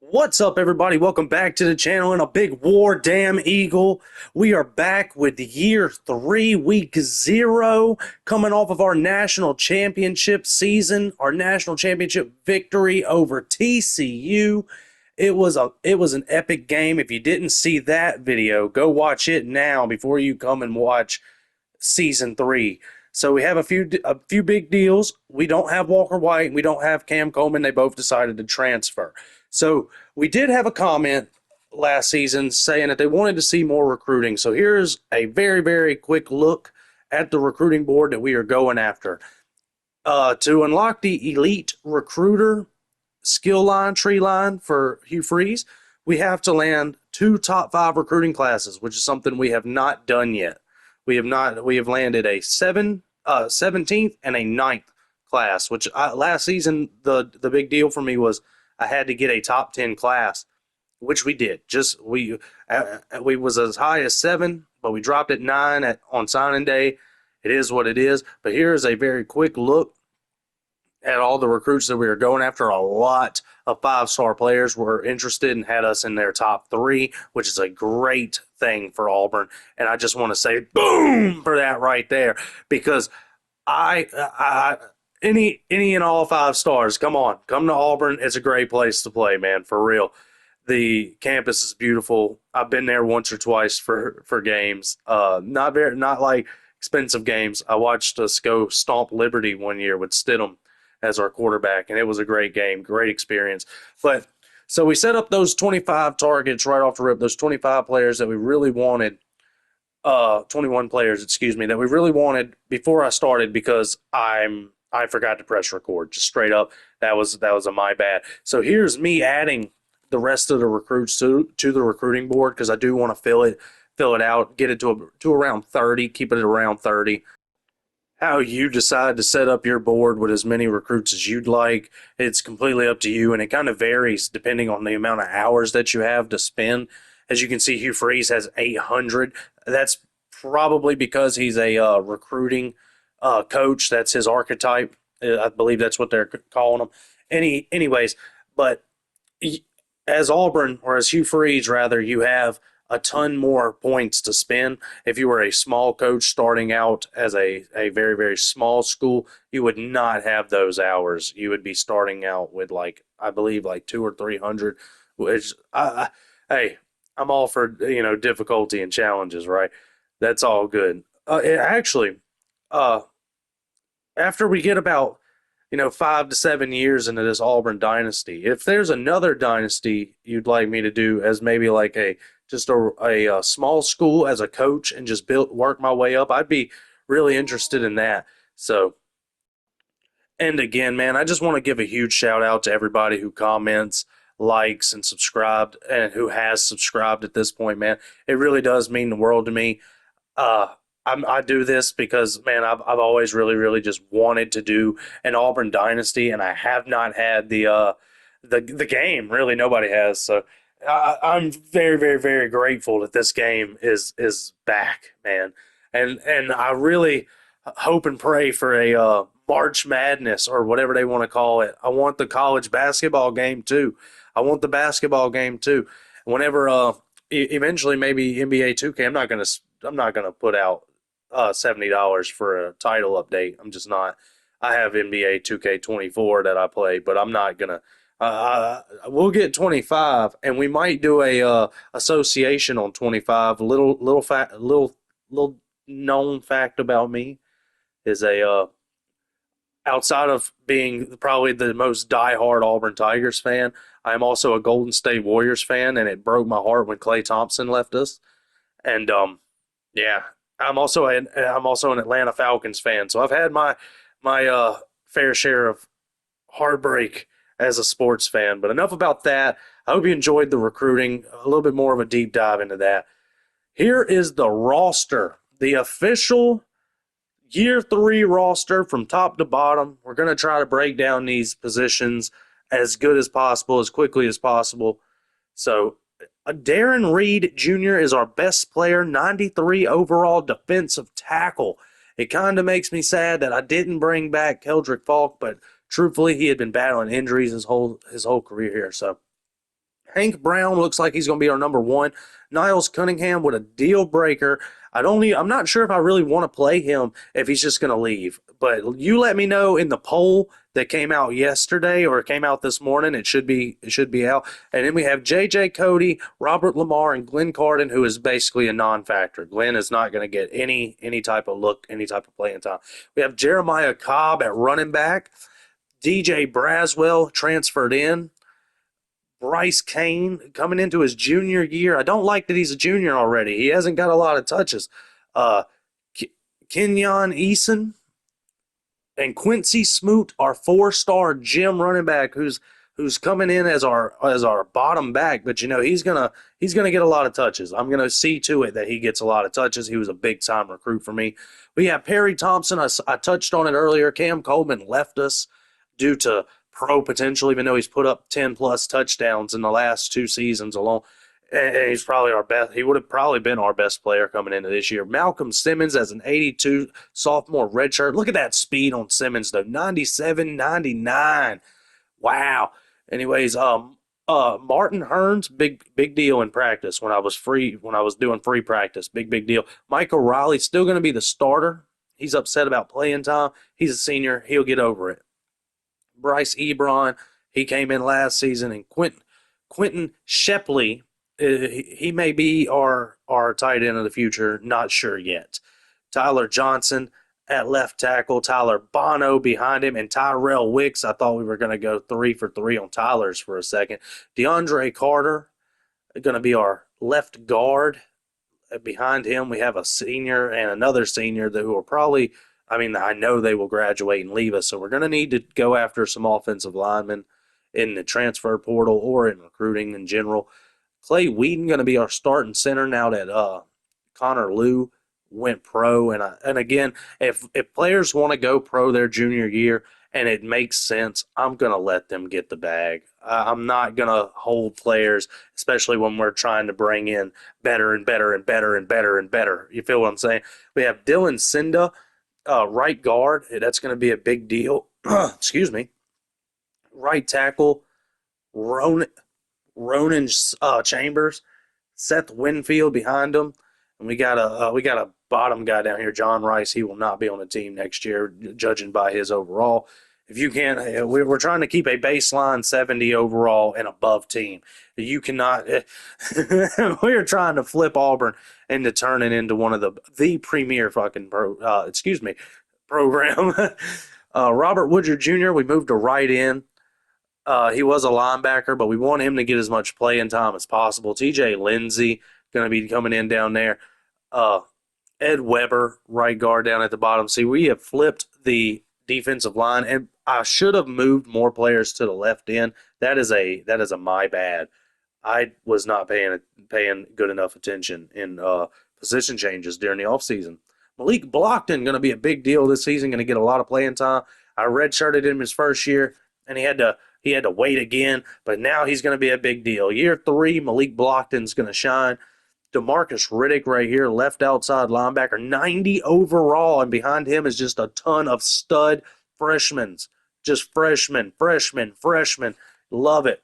What's up, everybody? Welcome back to the channel and a big war damn eagle. We are back with year 3, week 0, coming off of our national championship season, our national championship victory over TCU. It was an epic game. If you didn't see that video, go watch it now before you come and watch season 3. So we have a few big deals. We don't have Walker White. We don't have Cam Coleman. They both decided to transfer. So we did have a comment last season saying that they wanted to see more recruiting. So here's a very, very quick look at the recruiting board that we are going after. To unlock the elite recruiter skill line, tree line for Hugh Freeze, we have to land 2 top 5 recruiting classes, which is something we have not done yet. We have landed a 17th and a 9th class, which last season the big deal for me was I had to get a top 10 class, which we did. We was as high as 7, but we dropped at 9 on signing day. It is what it is. But here is a very quick look at all the recruits that we were going after. A lot of 5-star players were interested and had us in their top 3, which is a great thing for Auburn. And I just want to say boom for that right there, because any and all 5 stars, come on, come to Auburn. It's a great place to play, man, for real. The campus is beautiful. I've been there once or twice for games. Not like expensive games. I watched us go stomp Liberty one year with Stidham as our quarterback, and it was a great game, great experience. But so we set up those 25 targets right off the rip, those 25 players that we really wanted, 21 players, excuse me, that we really wanted before I started, because I forgot to press record, just straight up. That was a my bad. So here's me adding the rest of the recruits to the recruiting board, because I do want to fill it out, get it to around 30, keep it around 30. How you decide to set up your board with as many recruits as you'd like, it's completely up to you, and it kind of varies depending on the amount of hours that you have to spend. As you can see, Hugh Freeze has 800. That's probably because he's a recruiting coach. That's his archetype. I believe that's what they're calling him. Anyways, but as Auburn, or as Hugh Freeze rather, you have a ton more points to spend. If you were a small coach starting out as a very, very small school, you would not have those hours. You would be starting out with, like, I believe, like 200 or 300, which hey, I'm all for, difficulty and challenges, right? That's all good. Actually, after we get about 5 to 7 years into this Auburn dynasty, if there's another dynasty you'd like me to do as maybe like a small school as a coach and just work my way up, I'd be really interested in that. So, and again, man, I just want to give a huge shout out to everybody who comments, likes, and subscribed, and who has subscribed at this point, man. It really does mean the world to me. I do this because, man, I've always really, really just wanted to do an Auburn dynasty, and I have not had the game. Really, nobody has. So I'm very, very, very grateful that this game is back, man. And I really hope and pray for a March Madness, or whatever they want to call it. I want the college basketball game too. I want the basketball game too. Whenever eventually maybe NBA 2K, I'm not gonna put out $70 for a title update. I'm just not. I have NBA 2K24 that I play, but I'm not gonna. We'll get 25, and we might do a association on 25. Little known fact about me is outside of being probably the most diehard Auburn Tigers fan, I am also a Golden State Warriors fan, and it broke my heart when Klay Thompson left us. And yeah, I'm also an Atlanta Falcons fan, so I've had my fair share of heartbreak as a sports fan. But enough about that. I hope you enjoyed the recruiting, a little bit more of a deep dive into that. Here is the roster, the official year 3 roster from top to bottom. We're going to try to break down these positions as good as possible, as quickly as possible. So Darren Reed Jr. is our best player, 93 overall defensive tackle. It kind of makes me sad that I didn't bring back Keldrick Falk, but truthfully, he had been battling injuries his whole career here. So Hank Brown looks like he's going to be our number one. Niles Cunningham with a deal breaker. I'm not sure if I really want to play him if he's just going to leave. But you let me know in the poll that came out yesterday or it came out this morning. It should be out. And then we have J.J. Cody, Robert Lamar, and Glenn Carden, who is basically a non-factor. Glenn is not going to get any type of look, any type of playing time. We have Jeremiah Cobb at running back. DJ Braswell transferred in. Bryce Kane coming into his junior year. I don't like that he's a junior already. He hasn't got a lot of touches. Kenyon Eason and Quincy Smoot, our 4-star gym running back, who's coming in as our bottom back. But he's gonna get a lot of touches. I'm gonna see to it that he gets a lot of touches. He was a big time recruit for me. We have Perry Thompson. I touched on it earlier. Cam Coleman left us due to pro potential, even though he's put up 10-plus touchdowns in the last 2 seasons alone. And he's probably our best. He would have probably been our best player coming into this year. Malcolm Simmons as an 82 sophomore redshirt. Look at that speed on Simmons, though. 97, 99. Wow. Anyways, Martin Hearns, big deal in practice when I was doing free practice. Big deal. Mike O'Reilly's still going to be the starter. He's upset about playing time. He's a senior. He'll get over it. Bryce Ebron, he came in last season, and Quentin Shepley, he may be our tight end of the future, not sure yet. Tyler Johnson at left tackle, Tyler Bono behind him, and Tyrell Wicks. I thought we were going to go 3 for 3 on Tyler's for a second. DeAndre Carter going to be our left guard. Behind him, we have a senior and another senior who are probably – I know they will graduate and leave us, so we're going to need to go after some offensive linemen in the transfer portal or in recruiting in general. Clay Wheaton going to be our starting center now that Connor Liu went pro. And again, if players want to go pro their junior year and it makes sense, I'm going to let them get the bag. I'm not going to hold players, especially when we're trying to bring in better and better and better and better and better. You feel what I'm saying? We have Dylan Cinda. Right guard, that's going to be a big deal. Excuse me. Right tackle, Ronan Chambers, Seth Winfield behind him, and we got a bottom guy down here, John Rice. He will not be on the team next year, judging by his overall. If you can't, we're trying to keep a baseline 70 overall and above team. You cannot. We're trying to flip Auburn into turning into one of the premier fucking program. Robert Woodard Jr. We moved to right end. He was a linebacker, but we want him to get as much playing time as possible. TJ Lindsey going to be coming in down there. Ed Weber, right guard down at the bottom. See, we have flipped the defensive line, and I should have moved more players to the left end. That is a my bad. I was not paying good enough attention in position changes during the offseason. Malik Blockton going to be a big deal this season, going to get a lot of playing time. I redshirted him his first year, and he had to wait again, but now he's going to be a big deal. Year 3, Malik Blockton's going to shine. DeMarcus Riddick right here, left outside linebacker, 90 overall, and behind him is just a ton of stud freshmen. Just freshmen. Love it.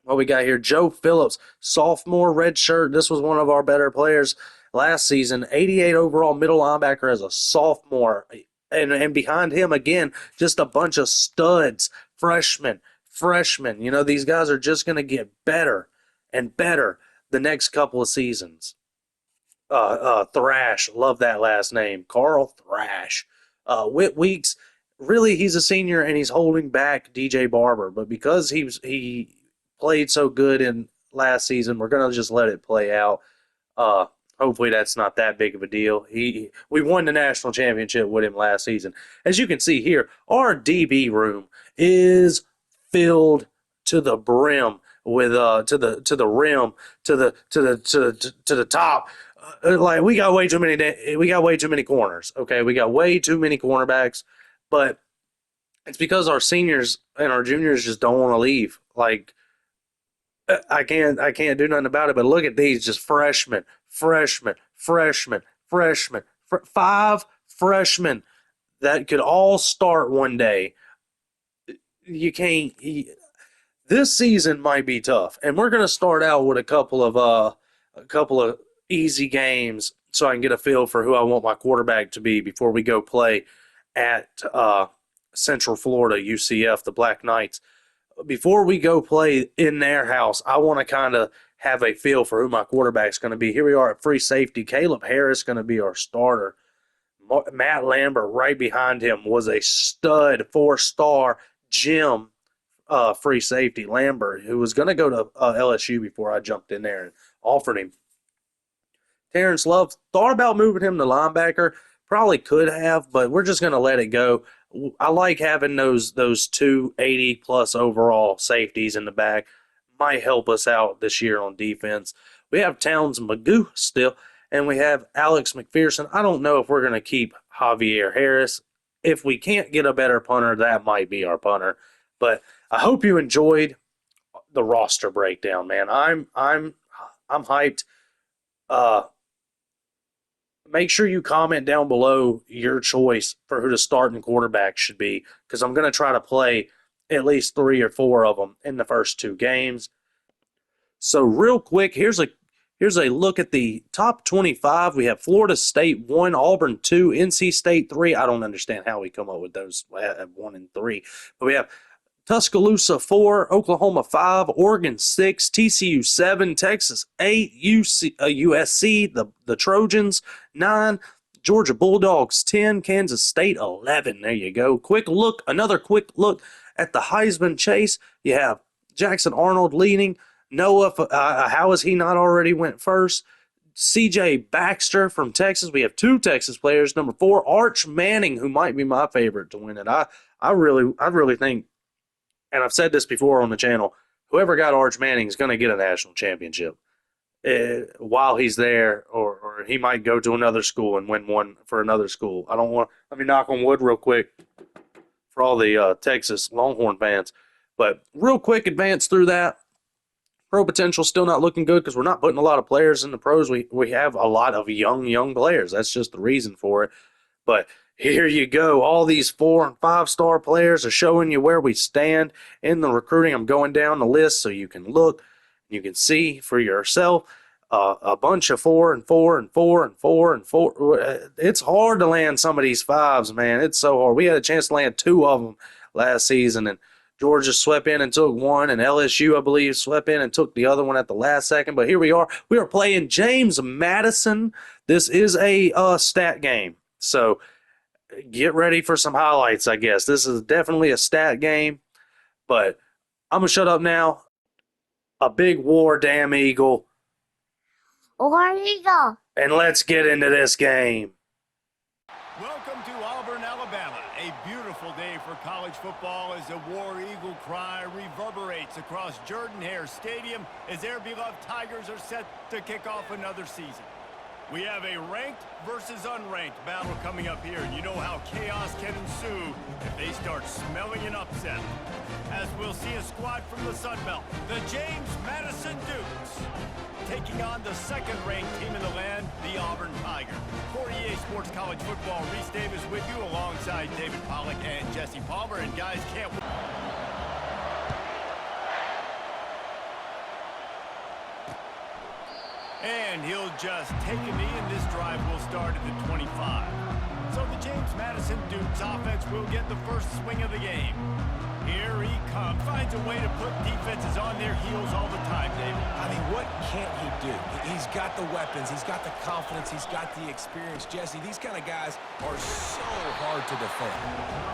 What we got here, Joe Phillips, sophomore red shirt. This was one of our better players last season. 88 overall middle linebacker as a sophomore. And behind him, again, just a bunch of studs, freshmen. These guys are just going to get better and better the next couple of seasons. Thrash, love that last name. Carl Thrash. Whit Weeks, really, he's a senior and he's holding back DJ Barber. But because he played so good in last season, we're going to just let it play out. Hopefully that's not that big of a deal. We won the national championship with him last season. As you can see here, our DB room is filled to the brim with to the rim to the top. Like we got way too many corners. Okay, we got way too many cornerbacks, but it's because our seniors and our juniors just don't want to leave. Like I can't do nothing about it. But look at these, just freshmen. 5 freshmen that could all start one day. You can't. this season might be tough, and we're going to start out with a couple of easy games so I can get a feel for who I want my quarterback to be before we go play at Central Florida, UCF, the Black Knights. Before we go play in their house, I want to kind of have a feel for who my quarterback's going to be. Here we are at free safety. Caleb Harris going to be our starter. Matt Lambert right behind him was a stud 4-star gym free safety. Lambert, who was going to go to LSU before I jumped in there and offered him. Terrence Love, thought about moving him to linebacker. Probably could have, but we're just going to let it go. I like having those 280-plus overall safeties in the back. Might help us out this year on defense. We have Towns Magoo still, and we have Alex McPherson. I don't know if we're going to keep Javier Harris. If we can't get a better punter, that might be our punter. But I hope you enjoyed the roster breakdown, man. I'm hyped. Make sure you comment down below your choice for who the starting quarterback should be, because I'm going to try to play at least 3 or 4 of them in the first 2 games. So real quick, here's a look at the top 25. We have Florida State 1, Auburn 2, NC State 3. I don't understand how we come up with those at 1 and 3. But we have Tuscaloosa 4, Oklahoma 5, Oregon 6, TCU 7, Texas 8, USC, the Trojans 9, Georgia Bulldogs 10, Kansas State 11. There you go. Another quick look at the Heisman chase. You have Jackson Arnold leading. Noah, how has he not already went first? CJ Baxter from Texas. We have 2 Texas players. Number 4, Arch Manning, who might be my favorite to win it. I really think, and I've said this before on the channel, whoever got Arch Manning is going to get a national championship while he's there, or he might go to another school and win one for another school. Let me knock on wood real quick for all the Texas Longhorn fans. But real quick, advance through that. Pro potential still not looking good because we're not putting a lot of players in the pros. We have a lot of young players. That's just the reason for it. But here you go. All these 4- and 5-star players are showing you where we stand in the recruiting. I'm going down the list so you can look. You can see for yourself a bunch of 4 and 4 and 4 and 4 and 4. It's hard to land some of these 5s, man. It's so hard. We had a chance to land 2 of them last season, and Georgia swept in and took 1, and LSU, I believe, swept in and took the other one at the last second. But here we are. We are playing James Madison. This is a stat game. So get ready for some highlights, I guess. This is definitely a stat game. But I'm going to shut up now. A big war, damn Eagle. War Eagle. And let's get into this game. Welcome to Auburn, Alabama. A beautiful day for college football as the War Eagle cry reverberates across Jordan-Hare Stadium as their beloved Tigers are set to kick off another season. We have a ranked versus unranked battle coming up here, and you know how chaos can ensue if they start smelling an upset. As we'll see a squad from the Sun Belt, the James Madison Dukes, taking on the second-ranked team in the land, the Auburn Tigers. For EA Sports College Football, Reese Davis with you alongside David Pollack and Jesse Palmer, and guys, can't wait. And he'll just take a knee, and this drive will start at the 25. So the James Madison Dukes offense will get the first swing of the game. Here he comes. Finds a way to put defenses on their heels all the time, David. I mean, what can't he do? He's got the weapons. He's got the confidence. He's got the experience. Jesse, these kind of guys are so hard to defend.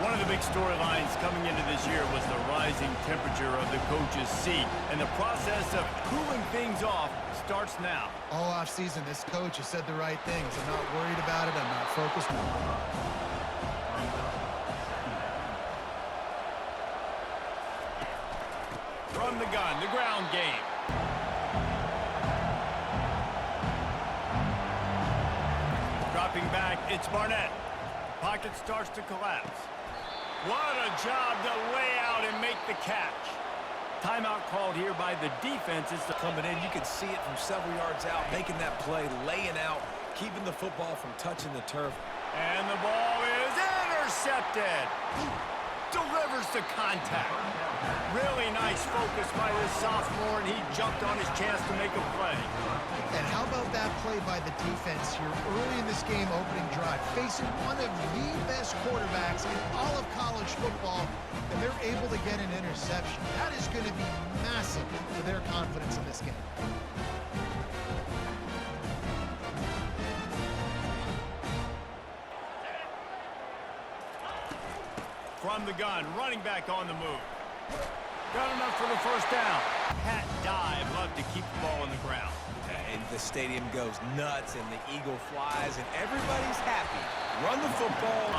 One of the big storylines coming into this year was the rising temperature of the coach's seat. And the process of cooling things off starts now. All offseason, this coach has said the right things. I'm not worried about it. I'm not focused. From the gun, the ground game. Dropping back, it's Barnett. Pocket starts to collapse. What a job to lay out and make the catch. Timeout called here by the defense. It's Coming in, you can see it from several yards out, making that play, laying out, keeping the football from touching the turf. And the ball is intercepted. delivers the contact. Really nice focus by this sophomore, and he jumped on his chance to make a play. And how about that play by the defense here early in this game opening drive, facing one of the best quarterbacks in all of college football, and they're able to get an interception. That is going to be massive for their confidence in this game. From the gun, running back on the move. Got enough for the first down. Pat dive, love to keep the ball on the ground. And the stadium goes nuts, and the eagle flies, and everybody's happy. Run the football.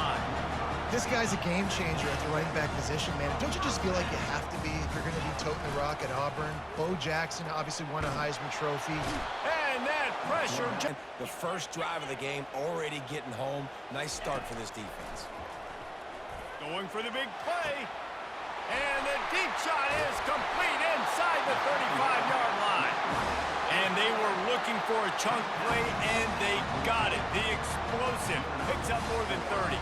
This guy's a game changer at the running back position, man. Don't you just feel like you have to be if you're going to be toting the rock at Auburn? Bo Jackson obviously won a Heisman Trophy. And that pressure. The first drive of the game already getting home. Nice start for this defense. Going for the big play. And the deep shot is complete inside the 35-yard line. And they were looking for a chunk play, and they got it. The explosive picks up more than 30.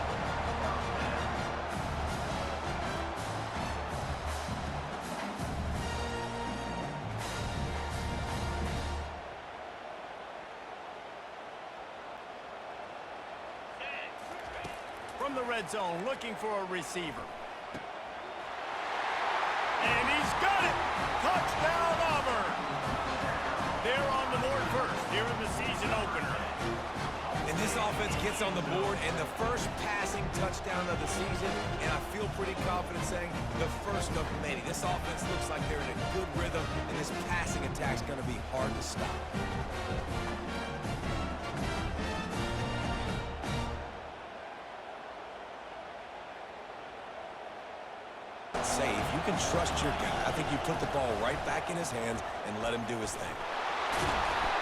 From the red zone, looking for a receiver. And he's got it! Touchdown, Auburn! They're on the board first here in the season opener. And this offense gets on the board, and the first passing touchdown of the season, and I feel pretty confident saying the first of many. This offense looks like they're in a good rhythm, and this passing attack's going to be hard to stop. Say, if you can trust your guy, I think you put the ball right back in his hands and let him do his thing.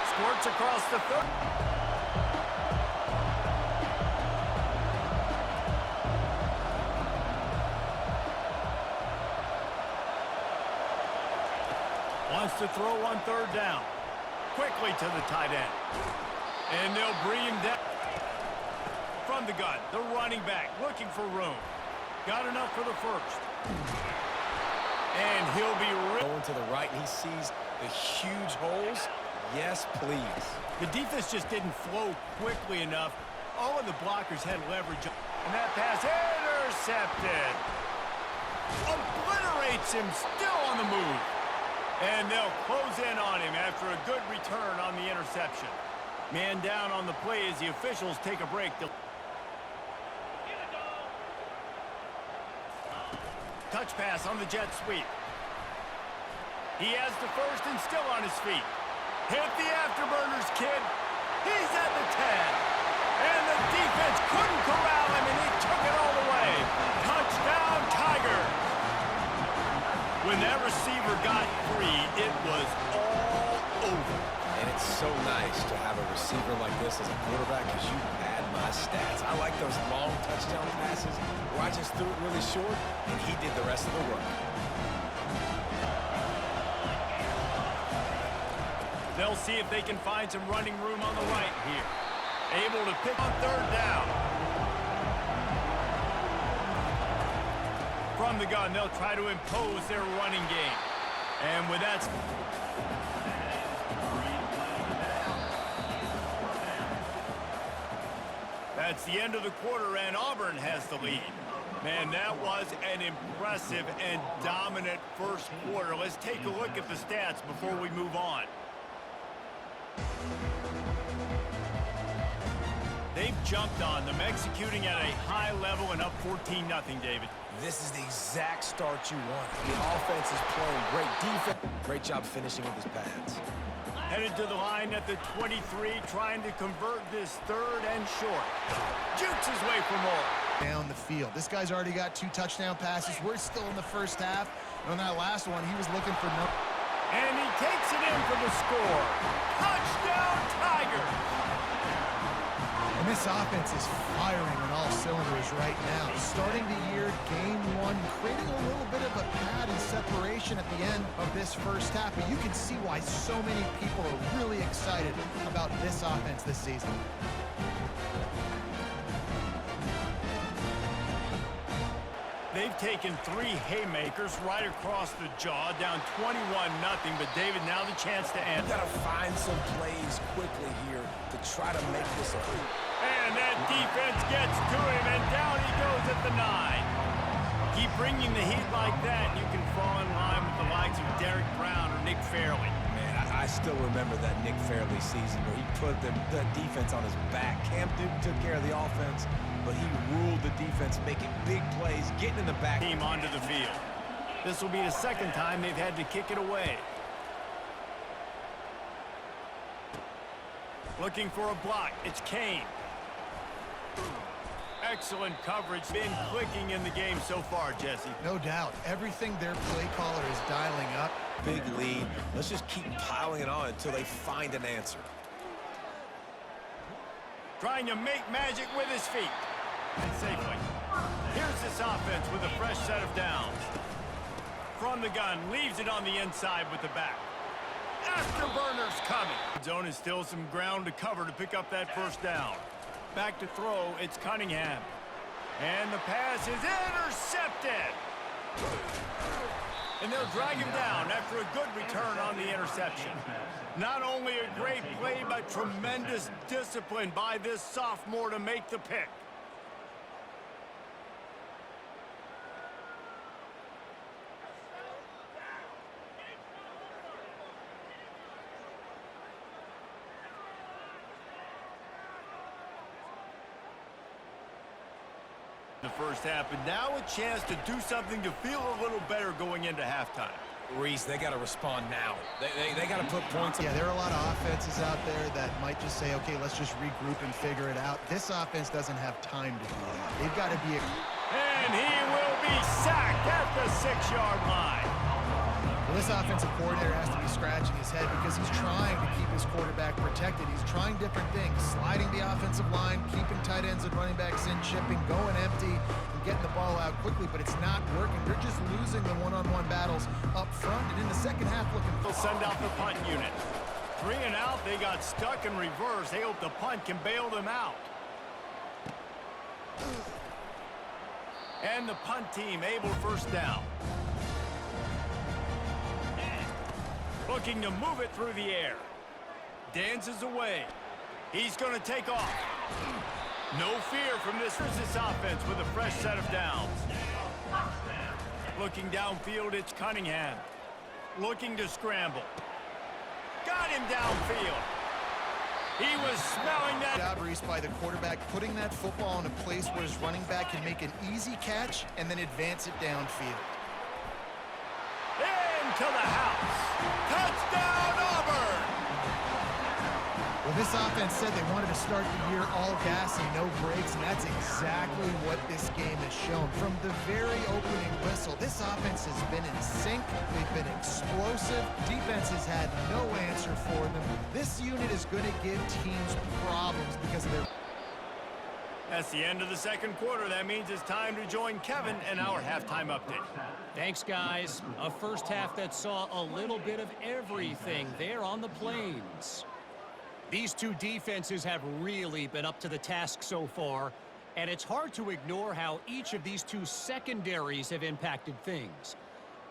Squirts across the 30. Wants to throw on third down. Quickly to the tight end. And they'll bring him down. From the gun, the running back looking for room. Got enough for the first. And he'll be going to the right, and he sees the huge holes. Yes, please. The defense just didn't flow quickly enough. All of the blockers had leverage. And that pass intercepted. Obliterates him, still on the move. And they'll close in on him after a good return on the interception. Man down on the play as the officials take a break. Touch pass on the jet sweep. He has the first and still on his feet. Hit the afterburners, kid. He's at the 10. And the defense couldn't corral him, and he took it all the way. Touchdown, Tigers. When that receiver got free, it was all over. And it's so nice to have a receiver like this as a quarterback because you pad my stats. I like those long touchdown passes where I just threw it really short, and he did the rest of the work. They'll see if they can find some running room on the right here. Able to pick on third down. From the gun, they'll try to impose their running game. And with that... That's the end of the quarter, and Auburn has the lead. Man, that was an impressive and dominant first quarter. Let's take a look at the stats before we move on. They've jumped on them, executing at a high level and up 14-0, David. This is the exact start you want. The offense is playing great defense. Great job finishing with his pads. Headed to the line at the 23, trying to convert this third and short. Jukes his way for more. Down the field. This guy's already got 2 touchdown passes. We're still in the first half. And on that last one, he was looking for no... And he takes it in for the score. Touchdown, Tigers! And this offense is firing on all cylinders right now. Starting the year, game 1, creating a little bit of a pad and separation at the end of this first half. But you can see why so many people are really excited about this offense this season. They've taken 3 haymakers right across the jaw, down 21-0. But, David, now the chance to end. You got to find some plays quickly here to try to make this a hoop. And that defense gets to him, and down he goes at the 9. Keep bringing the heat like that, and you can fall in line with the likes of Derek Brown or Nick Fairley. Man, I still remember that Nick Fairley season where he put the defense on his back. Cam Newton took care of the offense, but he ruled the defense, making big plays, getting in the back. Team onto the field. This will be the second time they've had to kick it away. Looking for a block. It's Kane. Excellent coverage. Been clicking in the game so far, Jesse. No doubt. Everything their play caller is dialing up. Big lead. Let's just keep piling it on until they find an answer. Trying to make magic with his feet. And safely. Here's this offense with a fresh set of downs. From the gun, leaves it on the inside with the back. Afterburner's coming. Zone is still some ground to cover to pick up that first down. Back to throw, it's Cunningham. And the pass is intercepted. And they'll drag him down after a good return on the interception. Not only a great play, but tremendous discipline by this sophomore to make the pick. The first half, and now a chance to do something to feel a little better going into halftime. Reese, they got to respond now. They got to put points. Yeah, there are a lot of offenses out there that might just say, okay, let's just regroup and figure it out. This offense doesn't have time to do that. They've got to be... And he will be sacked at the 6-yard line. Well, this offensive coordinator has to be scratching his head because he's trying to keep his quarterback protected. He's trying different things, sliding the offensive line, keeping tight ends and running backs in, chipping, going empty, and getting the ball out quickly, but it's not working. They're just losing the one-on-one battles up front, and in the second half looking... They'll send out the punt unit. 3 and out, they got stuck in reverse. They hope the punt can bail them out. And the punt team able first down. Looking to move it through the air. Dances away. He's going to take off. No fear from this offense with a fresh set of downs. Looking downfield, it's Cunningham. Looking to scramble. Got him downfield. He was smelling that. Job, Reese, by the quarterback, putting that football in a place where his running back can make an easy catch and then advance it downfield. Into the house. Touchdown, Auburn! Well, this offense said they wanted to start the year all gas and no brakes, and that's exactly what this game has shown. From the very opening whistle, this offense has been in sync. They've been explosive. Defense has had no answer for them. This unit is going to give teams problems because of their... That's the end of the second quarter. That means it's time to join Kevin in our halftime update. Thanks, guys. A first half that saw a little bit of everything there on the Plains. These two defenses have really been up to the task so far, and it's hard to ignore how each of these two secondaries have impacted things.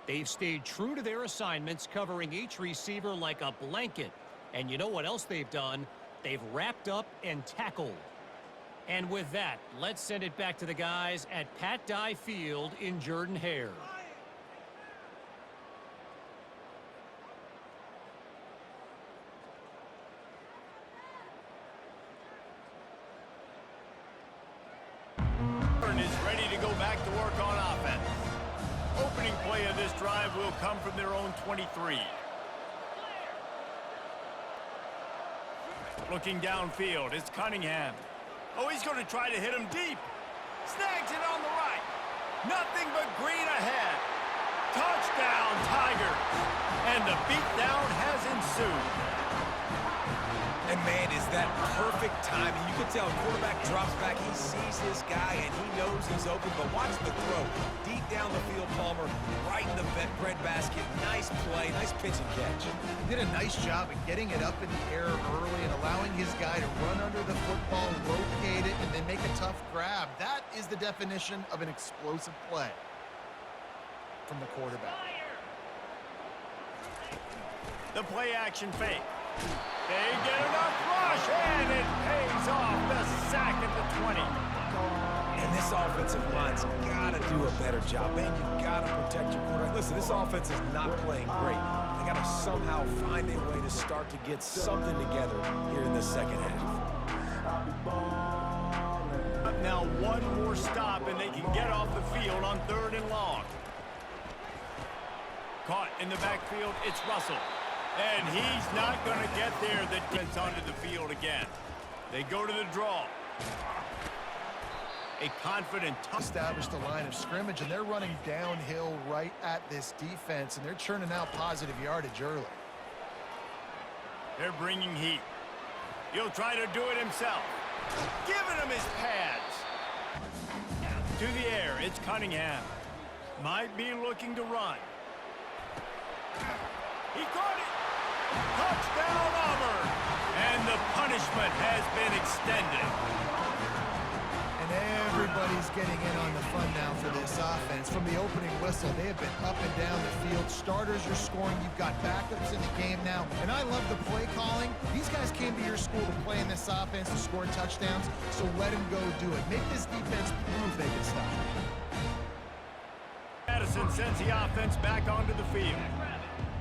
They've stayed true to their assignments, covering each receiver like a blanket. And you know what else they've done? They've wrapped up and tackled. And with that, let's send it back to the guys at Pat Dye Field in Jordan-Hare. Auburn is ready to go back to work on offense. Opening play of this drive will come from their own 23. Looking downfield, it's Cunningham. Oh, he's going to try to hit him deep. Snags it on the right. Nothing but green ahead. Touchdown, Tigers. And the beatdown has ensued. And, man, is that perfect timing. You can tell quarterback drops back. He sees his guy, and he knows he's open. But watch the throw. Deep down the field, Palmer, right in the breadbasket. Nice play, nice pitch and catch. He did a nice job of getting it up in the air early and allowing his guy to run under the football, rotate it, and then make a tough grab. That is the definition of an explosive play. from the quarterback. The play action fake. They get enough rush, and it pays off. The sack at the 20. And this offensive line's got to do a better job. Man, you got to protect your quarterback. Listen, this offense is not playing great. They got to somehow find a way to start to get something together here in the second half. Now one more stop, and they can get off the field on 3rd and long. Caught in the backfield, it's Russell. And he's not going to get there. The defense onto the field again. They go to the draw. A confident Established a line of scrimmage, and they're running downhill right at this defense, and they're churning out positive yardage early. They're bringing heat. He'll try to do it himself. Giving him his pads. To the air, it's Cunningham. Might be looking to run. He caught it. Touchdown, Auburn. And the punishment has been extended. And everybody's getting in on the fun now for this offense. From the opening whistle, they have been up and down the field. Starters are scoring. You've got backups in the game now. And I love the play calling. These guys came to your school to play in this offense to score touchdowns, so let them go do it. Make this defense prove they can stop it. Madison sends the offense back onto the field.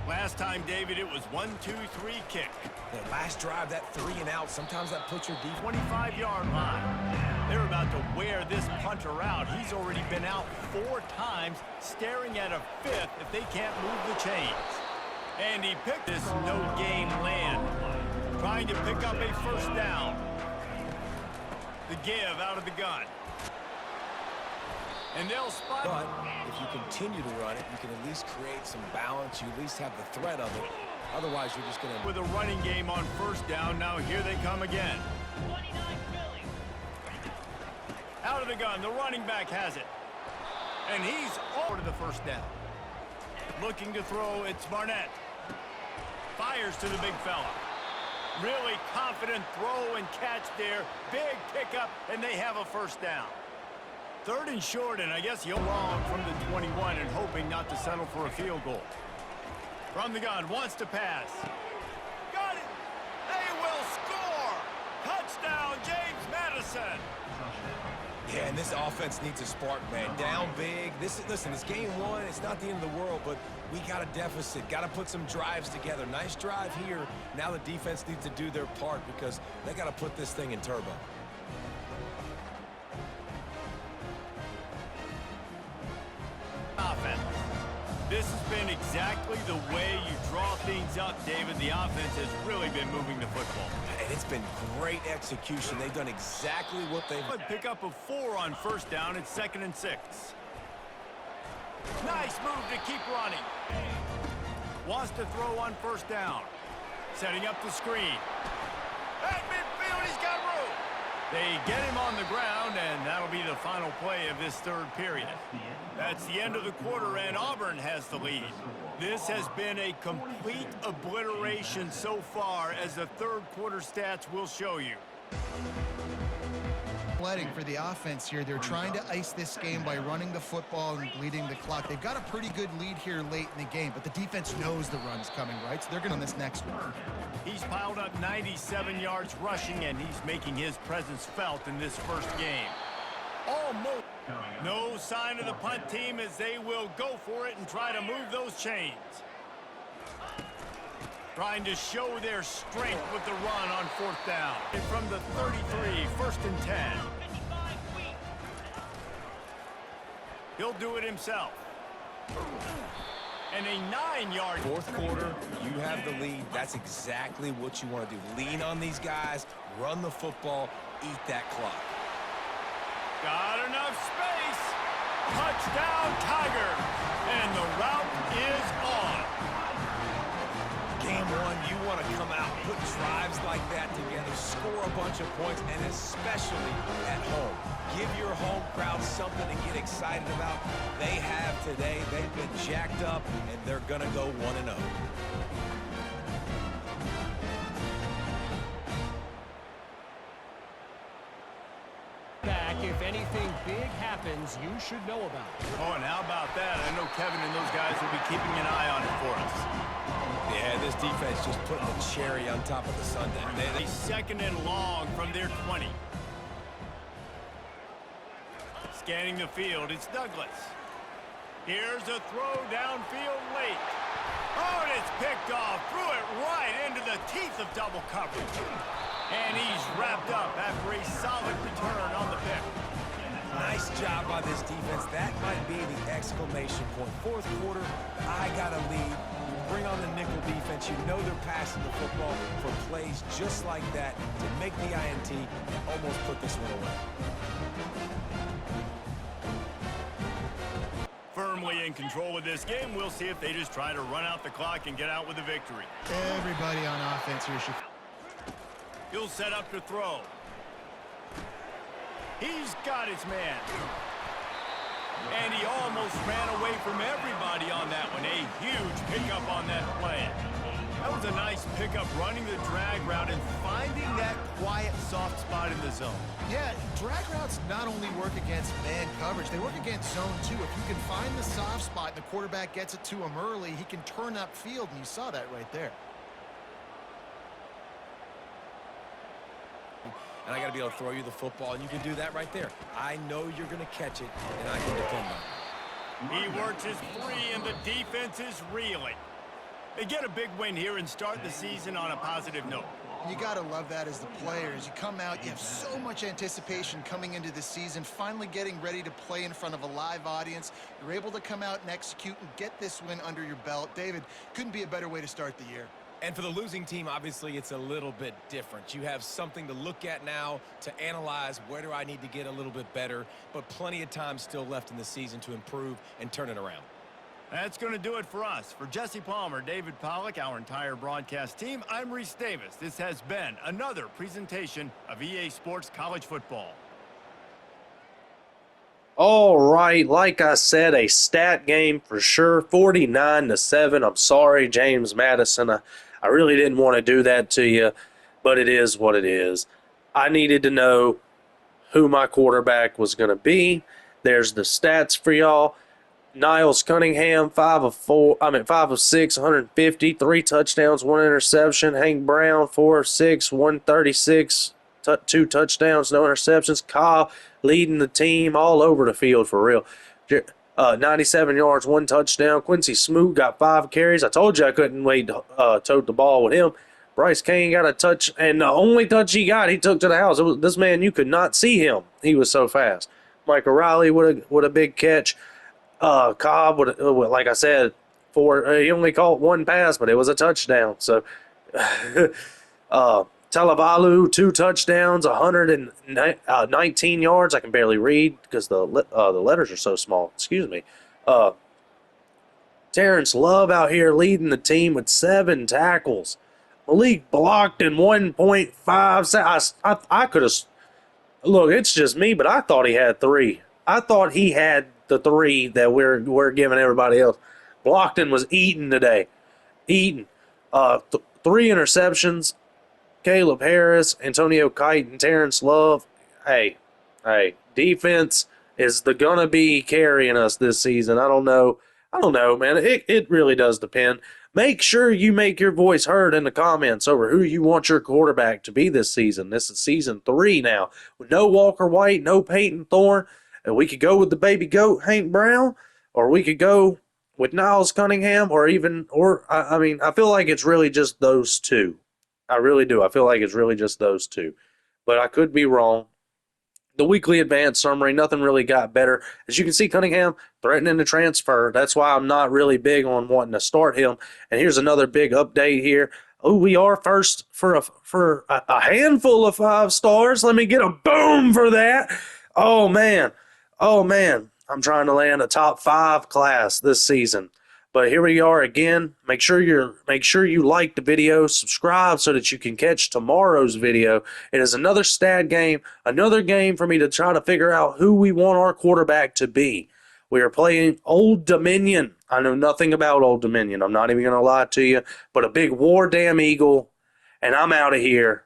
Last time, David, it was 1-2-3 kick. The last drive, that 3 and out, sometimes that puts your defense 25-yard line. They're about to wear this punter out. He's already been out 4 times, staring at a 5th if they can't move the chains. And he picked this no-game land, trying to pick up a 1st down. The give out of the gun. And they'll spot. But if you continue to run it, you can at least create some balance. You at least have the threat of it. Otherwise, you're just going to... With a running game on 1st down, now here they come again. Out of the gun, the running back has it. And he's over to the 1st down. Looking to throw, it's Barnett. Fires to the big fella. Really confident throw and catch there. Big pickup, and they have a 1st down. 3rd and short, and I guess he'll long from the 21 and hoping not to settle for a field goal. From the gun, wants to pass. Got it! They will score! Touchdown, James Madison! Yeah, and this offense needs a spark, man. Down big. Listen, it's game 1. It's not the end of the world, but we got a deficit. Got to put some drives together. Nice drive here. Now the defense needs to do their part because they got to put this thing in turbo. Offense. This has been exactly the way you draw things up, David. The offense has really been moving the football. And it's been great execution. They've done exactly what they've... Pick up a 4 on 1st down. It's 2nd and 6. Nice move to keep running. Wants to throw on 1st down. Setting up the screen. At midfield, he's got room. They get him on the ground, and that'll be the final play of this 3rd period. That's the end of the quarter, and Auburn has the lead. This has been a complete obliteration so far, as the 3rd quarter stats will show you. Sledding for the offense here. They're trying to ice this game by running the football and bleeding the clock. They've got a pretty good lead here late in the game, but the defense knows the run's coming, right? So they're going on this next one. He's piled up 97 yards rushing, and he's making his presence felt in this 1st game. Almost. No sign of the punt team as they will go for it and try to move those chains. Trying to show their strength with the run on 4th down. And from the 33, 1st and 10. He'll do it himself. And a 9-yard. 4th quarter, you have the lead. That's exactly what you want to do. Lean on these guys, run the football, eat that clock. Got enough space. Touchdown, Tigers. And the route is on. Game 1, you want to come out, put drives like that together, score a bunch of points, and especially at home. Give your home crowd something to get excited about. They have today. They've been jacked up, and they're going to go 1-0. Back quarterback if anything big happens you should know about. Oh, and how about that? I know Kevin and those guys will be keeping an eye on it for us. Yeah, this defense just putting the cherry on top of the sundae. A second and long from their 20. Scanning the field, it's Douglas. Here's a throw downfield late. Oh, and it's picked off. Threw it right into the teeth of double coverage. And he's wrapped up after a solid return on the pick. Nice job by this defense. That might be the exclamation point. Fourth quarter, I got a lead. You bring on the nickel defense. You know they're passing the football for plays just like that to make the INT and almost put this one away. Firmly in control of this game. We'll see if they just try to run out the clock and get out with a victory. Everybody on offense here should... He'll set up to throw. He's got his man. And he almost ran away from everybody on that one. A huge pickup on that play. That was a nice pickup, running the drag route and finding that quiet, soft spot in the zone. Yeah, drag routes not only work against man coverage, they work against zone too. If you can find the soft spot and the quarterback gets it to him early, he can turn upfield, and you saw that right there. And I got to be able to throw you the football, and you can do that right there. I know you're going to catch it, and I can depend on it. He works his free, and the defense is reeling. They get a big win here and start the season on a positive note. You got to love that as the players. You come out, you have so much anticipation coming into the season, finally getting ready to play in front of a live audience. You're able to come out and execute and get this win under your belt. David, couldn't be a better way to start the year. And for the losing team, obviously, it's a little bit different. You have something to look at now to analyze where do I need to get a little bit better, but plenty of time still left in the season to improve and turn it around. That's going to do it for us. For Jesse Palmer, David Pollack, our entire broadcast team, I'm Reese Davis. This has been another presentation of EA Sports College Football. All right, like I said, a stat game for sure, 49-7. I'm sorry, James Madison. I really didn't want to do that to you, but it is what it is. I needed to know who my quarterback was going to be. There's the stats for y'all. Niles Cunningham, 5 of 6, 150, 3 touchdowns, 1 interception. Hank Brown, 4 of 6, 136, 2 touchdowns, no interceptions. Kyle leading the team all over the field for real. 97 yards, 1 touchdown. Quincy Smoot got 5 carries. I told you I couldn't wait to tote the ball with him. Bryce Kane got a touch, and the only touch he got, he took to the house. This man, you could not see him. He was so fast. Mike O'Reilly with a big catch. Cobb, like I said, he only caught 1 pass, but it was a touchdown. So, Talavalu, 2 touchdowns, 119 yards. I can barely read because the letters are so small. Excuse me. Terrence Love out here leading the team with 7 tackles. Malik blocked in 1.5 seconds. I could have. Look, it's just me, but I thought he had 3. I thought he had the 3 that we're giving everybody else. Blockton was eating today. Eating. 3 interceptions. Caleb Harris, Antonio Kite, and Terrence Love. Hey, defense is gonna be carrying us this season. I don't know, man. It really does depend. Make sure you make your voice heard in the comments over who you want your quarterback to be this season. This is season 3 now. With no Walker White, no Peyton Thorne. And we could go with the baby goat, Hank Brown, or we could go with Niles Cunningham, I feel like it's really just those 2. I really do. I feel like it's really just those 2. But I could be wrong. The weekly advance summary, nothing really got better. As you can see, Cunningham threatening to transfer. That's why I'm not really big on wanting to start him. And here's another big update here. Oh, we are first for a handful of 5 stars. Let me get a boom for that. Oh, man. I'm trying to land a top 5 class this season. But here we are again. Make sure you like the video, subscribe so that you can catch tomorrow's video. It is another stat game, another game for me to try to figure out who we want our quarterback to be. We are playing Old Dominion. I know nothing about Old Dominion. I'm not even going to lie to you. But a big war damn eagle, and I'm out of here.